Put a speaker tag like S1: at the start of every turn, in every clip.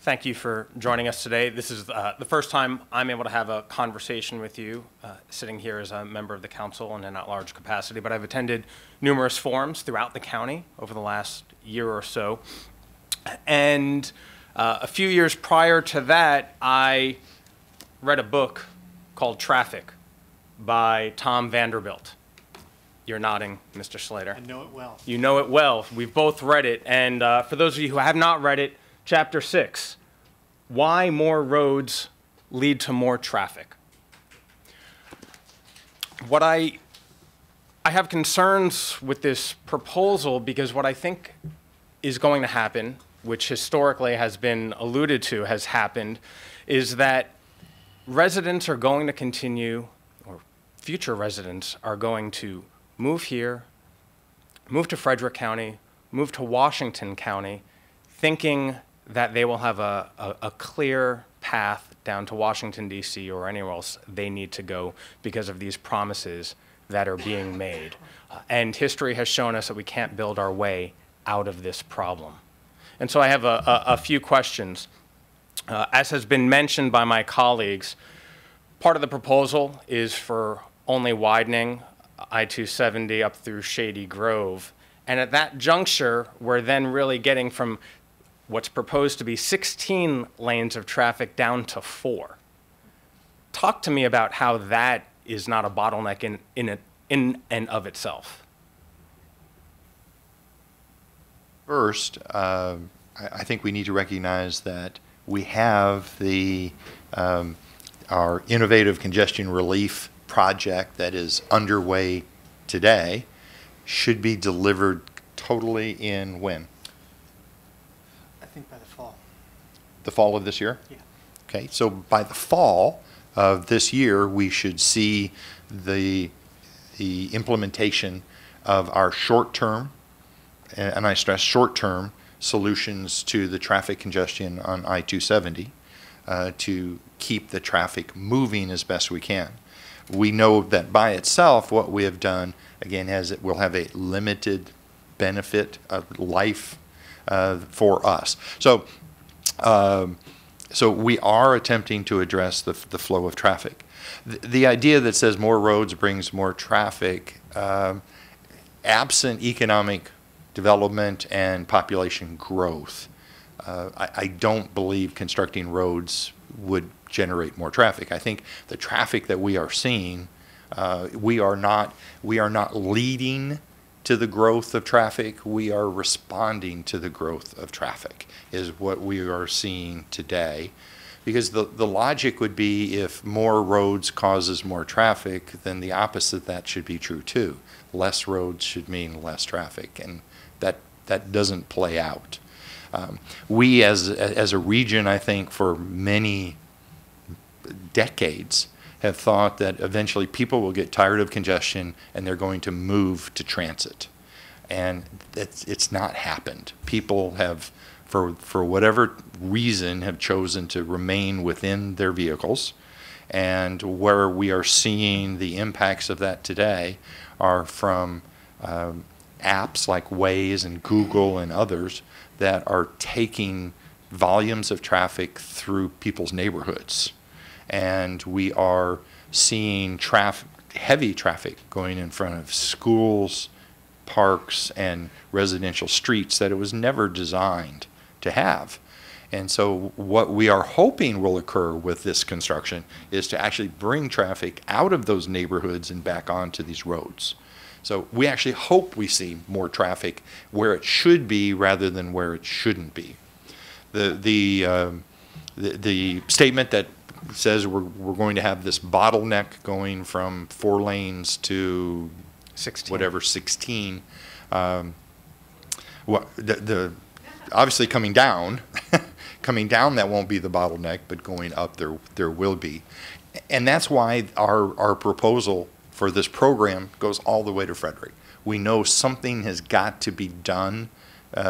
S1: Thank you for joining us today. This is the first time I'm able to have a conversation with you, sitting here as a member of the council in an at-large capacity, but I've attended numerous forums throughout the county over the last year or so. And a few years prior to that, I read a book called Traffic by Tom Vanderbilt. You're nodding, Mr. Slater.
S2: I know it well.
S1: You know it well. We've both read it. And for those of you who have not read it, Chapter 6, Why More Roads Lead to More Traffic. What I have concerns with this proposal because what I think is going to happen, which historically has been alluded to has happened, is that residents are going to continue, or future residents are going to move here, move to Frederick County, move to Washington County, thinking that they will have a clear path down to Washington, D.C. or anywhere else they need to go because of these promises that are being made. And history has shown us that we can't build our way out of this problem. And so I have a few questions. As has been mentioned by my colleagues, part of the proposal is for only widening I-270 up through Shady Grove. And at that juncture, we're then really getting from what's proposed to be 16 lanes of traffic down to 4. Talk to me about how that is not a bottleneck in and of itself.
S3: First, I think we need to recognize that we have our innovative congestion relief project that is underway today, should be delivered totally in when?
S2: I think by the fall.
S3: The fall of this year?
S2: Yeah.
S3: Okay, so by the fall of this year, we should see the implementation of our short-term, and I stress short-term, solutions to the traffic congestion on I-270 to keep the traffic moving as best we can. We know that by itself, what we have done, again, will have a limited benefit of life for us. So we are attempting to address the flow of traffic. The idea that says more roads brings more traffic, absent economic development and population growth, I don't believe constructing roads would generate more traffic. I think the traffic that we are seeing, we are not leading to the growth of traffic. We are responding to the growth of traffic is what we are seeing today. Because the logic would be if more roads causes more traffic, then the opposite of that should be true too. Less roads should mean less traffic, and that doesn't play out. We as a region, I think, for many decades have thought that eventually people will get tired of congestion and they're going to move to transit. And it's not happened. People have, for whatever reason, have chosen to remain within their vehicles. And where we are seeing the impacts of that today are from apps like Waze and Google and others that are taking volumes of traffic through people's neighborhoods. And we are seeing heavy traffic going in front of schools, parks, and residential streets that it was never designed to have. And so what we are hoping will occur with this construction is to actually bring traffic out of those neighborhoods and back onto these roads. So we actually hope we see more traffic where it should be rather than where it shouldn't be. The statement that says we're going to have this bottleneck going from 4 lanes to 16. Whatever 16. Obviously coming down, that won't be the bottleneck, but going up there will be, and that's why our proposal for this program goes all the way to Frederick. We know something has got to be done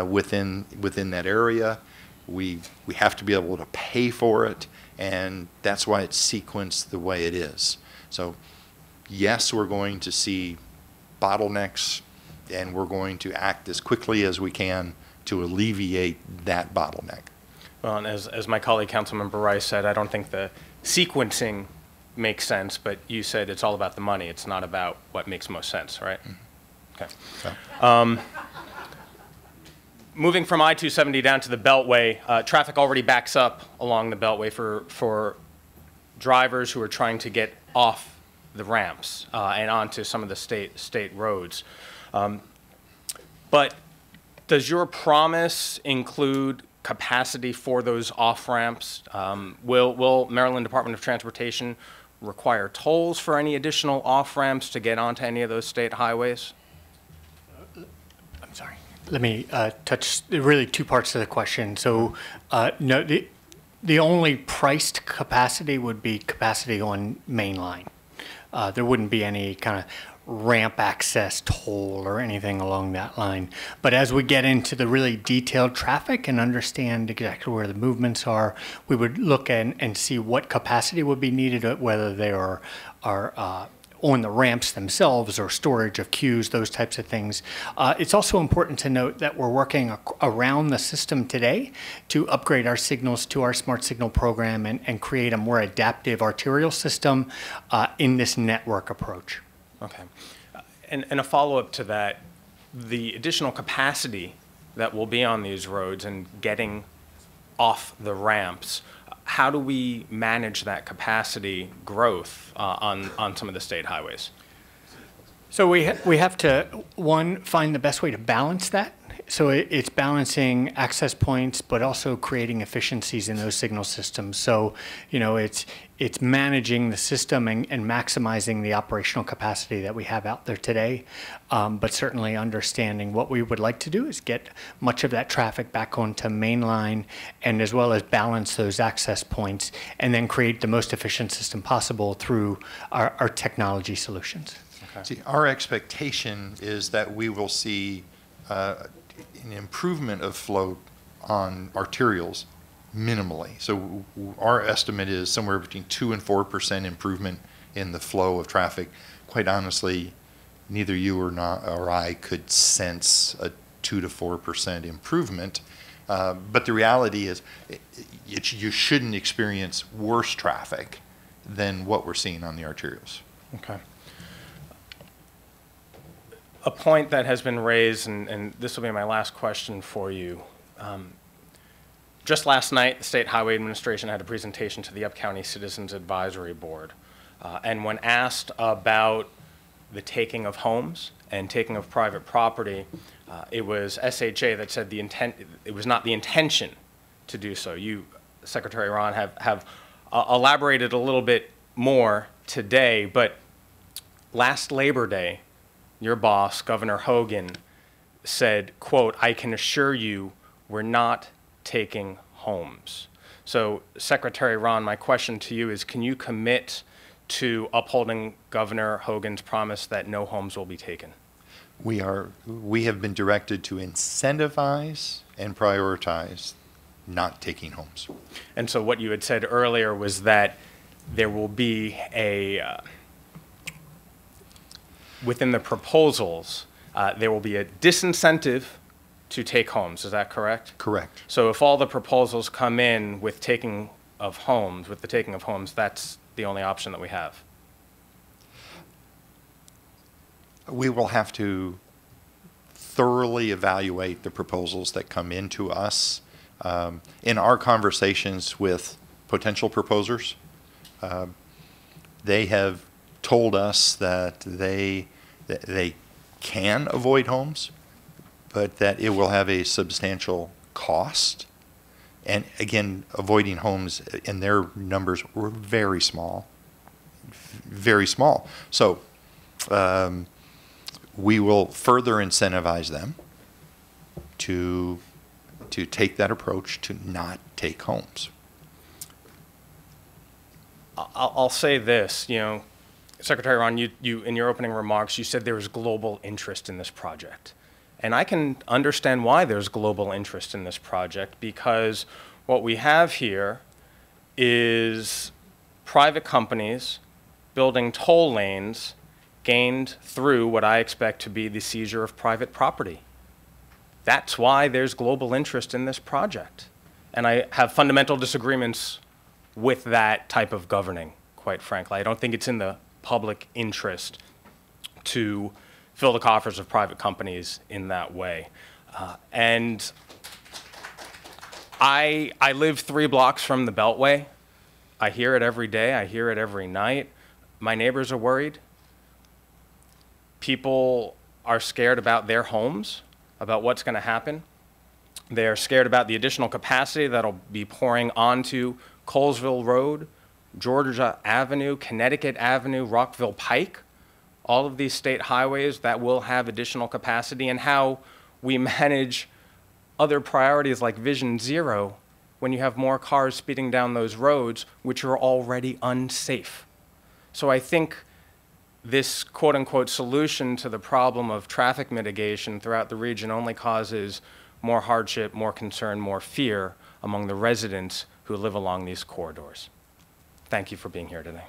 S3: within that area. We have to be able to pay for it, and that's why it's sequenced the way it is. So yes, we're going to see bottlenecks, and we're going to act as quickly as we can to alleviate that bottleneck.
S1: Well, and as my colleague, Councilmember Rice said, I don't think the sequencing makes sense, but you said it's all about the money. It's not about what makes most sense, right? Okay. Moving from I-270 down to the Beltway, traffic already backs up along the Beltway for drivers who are trying to get off the ramps and onto some of the state roads. But does your promise include capacity for those off-ramps? Will Maryland Department of Transportation require tolls for any additional off-ramps to get onto any of those state highways?
S2: I'm sorry. Let me touch really two parts of the question. So, no, the only priced capacity would be capacity on main line. There wouldn't be any kind of ramp access toll or anything along that line. But as we get into the really detailed traffic and understand exactly where the movements are, we would look and see what capacity would be needed, whether they are on the ramps themselves or storage of queues, those types of things. It's also important to note that we're working around the system today to upgrade our signals to our smart signal program and create a more adaptive arterial system in this network approach.
S1: Okay. And a follow-up to that, the additional capacity that will be on these roads and getting off the ramps, how do we manage that capacity growth on some of the state highways?
S2: So we have to, one, find the best way to balance that. So it's balancing access points, but also creating efficiencies in those signal systems. So, you know, it's managing the system and maximizing the operational capacity that we have out there today. But certainly understanding what we would like to do is get much of that traffic back onto mainline, and as well as balance those access points, and then create the most efficient system possible through our technology solutions.
S1: Okay.
S3: See, our expectation is that we will see an improvement of flow on arterials minimally. So our estimate is somewhere between 2 and 4% improvement in the flow of traffic. Quite honestly, neither you or I could sense a 2 to 4% improvement. But the reality is you shouldn't experience worse traffic than what we're seeing on the arterials.
S1: Okay. A point that has been raised, and this will be my last question for you. Just last night, the State Highway Administration had a presentation to the Up County Citizens Advisory Board. And when asked about the taking of homes and taking of private property, it was SHA that said it was not the intention to do so. You, Secretary Rahn, have elaborated a little bit more today, but last Labor Day, your boss, Governor Hogan, said, quote, "I can assure you we're not taking homes." So, Secretary Rahn, my question to you is, can you commit to upholding Governor Hogan's promise that no homes will be taken?
S3: We have been directed to incentivize and prioritize not taking homes.
S1: And so what you had said earlier was that there will be within the proposals, there will be a disincentive to take homes. Is that correct?
S3: Correct.
S1: So if all the proposals come in with the taking of homes, that's the only option that we have?
S3: We will have to thoroughly evaluate the proposals that come into us. In our conversations with potential proposers, they have told us that they can avoid homes, but that it will have a substantial cost. And again, avoiding homes in their numbers were very small, very small. So we will further incentivize them to take that approach to not take homes.
S1: I'll say this, Secretary Rahn, you in your opening remarks, you said there was global interest in this project. And I can understand why there's global interest in this project, because what we have here is private companies building toll lanes gained through what I expect to be the seizure of private property. That's why there's global interest in this project. And I have fundamental disagreements with that type of governing, quite frankly. I don't think it's in the public interest to fill the coffers of private companies in that way. And I live 3 blocks from the Beltway. I hear it every day. I hear it every night. My neighbors are worried. People are scared about their homes, about what's going to happen. They're scared about the additional capacity that'll be pouring onto Colesville Road, Georgia Avenue, Connecticut Avenue, Rockville Pike, all of these state highways that will have additional capacity, and how we manage other priorities like Vision Zero when you have more cars speeding down those roads, which are already unsafe. So I think this quote-unquote solution to the problem of traffic mitigation throughout the region only causes more hardship, more concern, more fear among the residents who live along these corridors. Thank you for being here today.